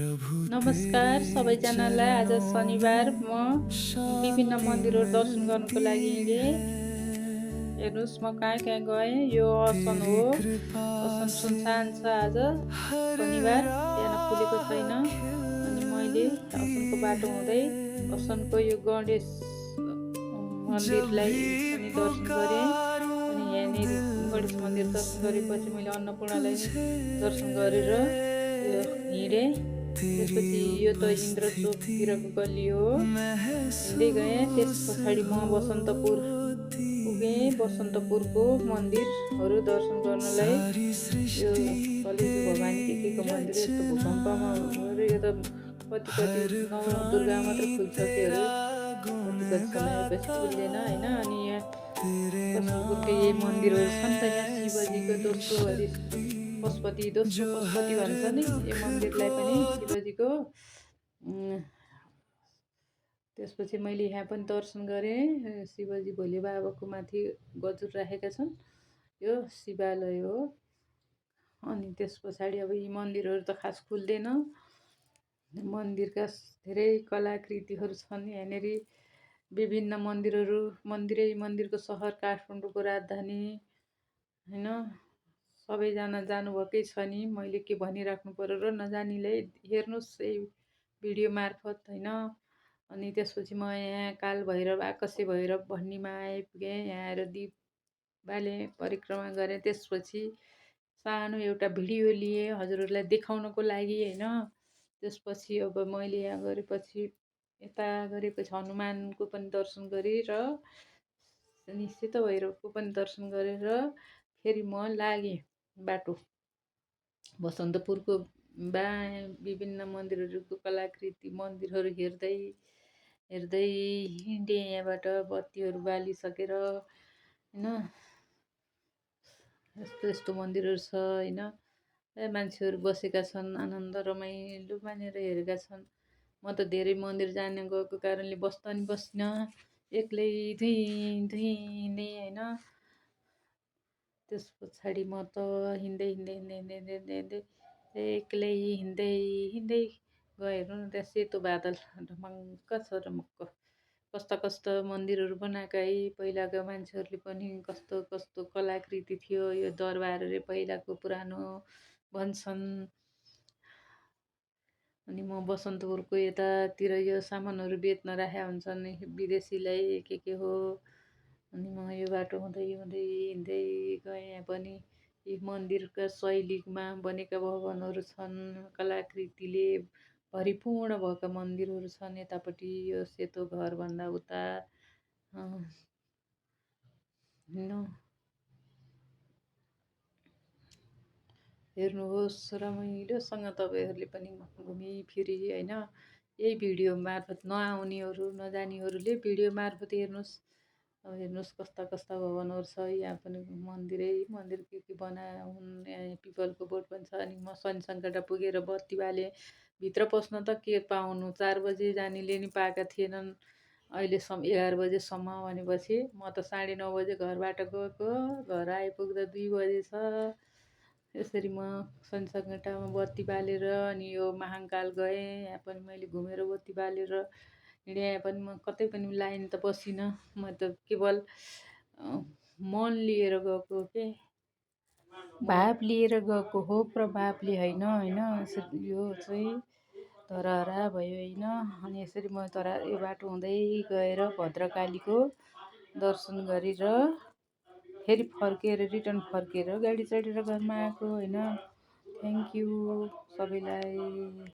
नमस्कार सबैजनालाई। आज शनिबार म विभिन्न मन्दिरहरू दर्शन गर्नको लागि हिँडेँ। हेर्नुहोस् म कहाँ कहाँ गएँ। यो असन हो। असन सुनसान छ। आज शनिबार बिहान खुलेको छैन। अनि मैले असनको बाटो हुँदै असनको यो गणेश मन्दिरलाई पनि दर्शन गरेँ। अनि यहाँनिर गणेश मन्दिर दर्शन गरेपछि मैले अन्नपूर्णालाई दर्शन गरेर यो हिँडेँ। त्यसपछि यो त इन्द्रचोकतिरको गल्ली हो। हिँड्दै गएँ। त्यस पछाडि म बसन्तपुर पुगेँ। बसन्तपुरको मन्दिरहरू दर्शन गर्नलाई यो कलेजो भवानी के को मन्दिर यस्तो भूकम्पमा यो त कति नवदुर्गा मात्र खुलिसक्यो अरे। कति समयपछि खुल्दैन होइन। अनि यहाँ बसन्तपुरको यही मन्दिरहरू छन् त। यहाँ शिवजीको दोस्रो पशुपति भन्छ नि यो मन्दिरलाई पनि शिवजीको। त्यसपछि मैले यहाँ पनि दर्शन गरेँ। शिवजी भोले बाबाको माथि गजुर राखेका छन्। यो शिवालय हो। अनि त्यस पछाडि अब यी मन्दिरहरू त खास खुल्दैन। मन्दिरका धेरै कलाकृतिहरू छन् यहाँनिर। विभिन्न मन्दिरको सहर काठमाडौँको राजधानी होइन। सबैजना जानुभएकै छ नि। मैले के भनिराख्नु पर्यो र नजानिले हेर्नुहोस् यही भिडियो मार्फत होइन। अनि त्यसपछि म यहाँ काल भैरव आकाशे भैरव भन्नेमा आइपुगेँ। यहाँ आएर दीप बाले परिक्रमा गरेँ। त्यसपछि सानो एउटा भिडियो लिएँ हजुरहरूलाई देखाउनको लागि होइन। त्यसपछि अब मैले यहाँ गरेपछि यता गरेपछि हनुमानको पनि दर्शन गरेँ र निश्चित भैरवको पनि दर्शन गरेर फेरि म लागेँ बाटो। बसन्तपुरको विभिन्न मन्दिरहरूको कलाकृति मन्दिरहरू हेर्दै हिँडेँ। यहाँबाट बत्तीहरू बालिसकेर होइन। यस्तो मन्दिरहरू छ होइन। मान्छेहरू बसेका छन् आनन्द रमाइलो मानेर हेरेका छन्। म त धेरै मन्दिर जान गएको कारणले बस्दा नि बसिनँ। एक्लै धुई हिँडेँ होइन। त्यस पछाडि म त हिँड्दै एक्लै हिँड्दै गएँ। हेर्नु न त्यहाँ सेतो बादल ढमक्क छ ढमक्क। कस्ता मन्दिरहरू बनाएका है। पहिलाका मान्छेहरूले पनि कस्तो कलाकृति थियो। यो दरबार अरे पहिलाको पुरानो भन्छन्। अनि म बसन्तपुरको यतातिर यो सामानहरू बेच्न राखेका हुन्छन् विदेशीलाई के हो। अनि म यो बाटो हुँदै हिँड्दै गएँ। यहाँ पनि यी मन्दिरका शैलीमा बनेका भवनहरू छन्। कलाकृतिले भरिपूर्ण भएका मन्दिरहरू छन्। यतापट्टि यो सेतो घरभन्दा उता हेर्नुहोस् रमाइलोसँग तपाईँहरूले पनि घुमिफिरी होइन। यही भिडियो मार्फत नआउनेहरू नजानेहरूले भिडियो मार्फत हेर्नुहोस्। अब हेर्नुहोस् कस्ता भवनहरू छ। यहाँ पनि मन्दिर के बनाए हुन्। यहाँ पिपलको बोट पनि छ। अनि म शनि सङ्कटा पुगेर बत्ती बाले। भित्र पस्न त के पाउनु 4 बजे जानेले नि पाएका थिएनन्। अहिलेसम्म 11 बजेसम्म भनेपछि म त 9:30 बजे घरबाट गएको। घर आइपुग्दा 2 बजेछ। यसरी म शनि सङ्कटामा बत्ती बालेर अनि यो महाङ्काल गएँ। यहाँ पनि मैले घुमेर बत्ती बालेर हिँडेँ। यहाँ पनि म कतै पनि लाइन त बसिनँ। म त केवल मन लिएर गएको के भाव लिएर गएको हो। प्रभावले होइन यो चाहिँ धरहरा भयो होइन। अनि यसरी म यो बाटो हुँदै गएर भद्रकालीको दर्शन गरेर फेरि रिटर्न फर्केर गाडी चढेर घरमा आएको होइन। थ्याङ्क यू सबैलाई।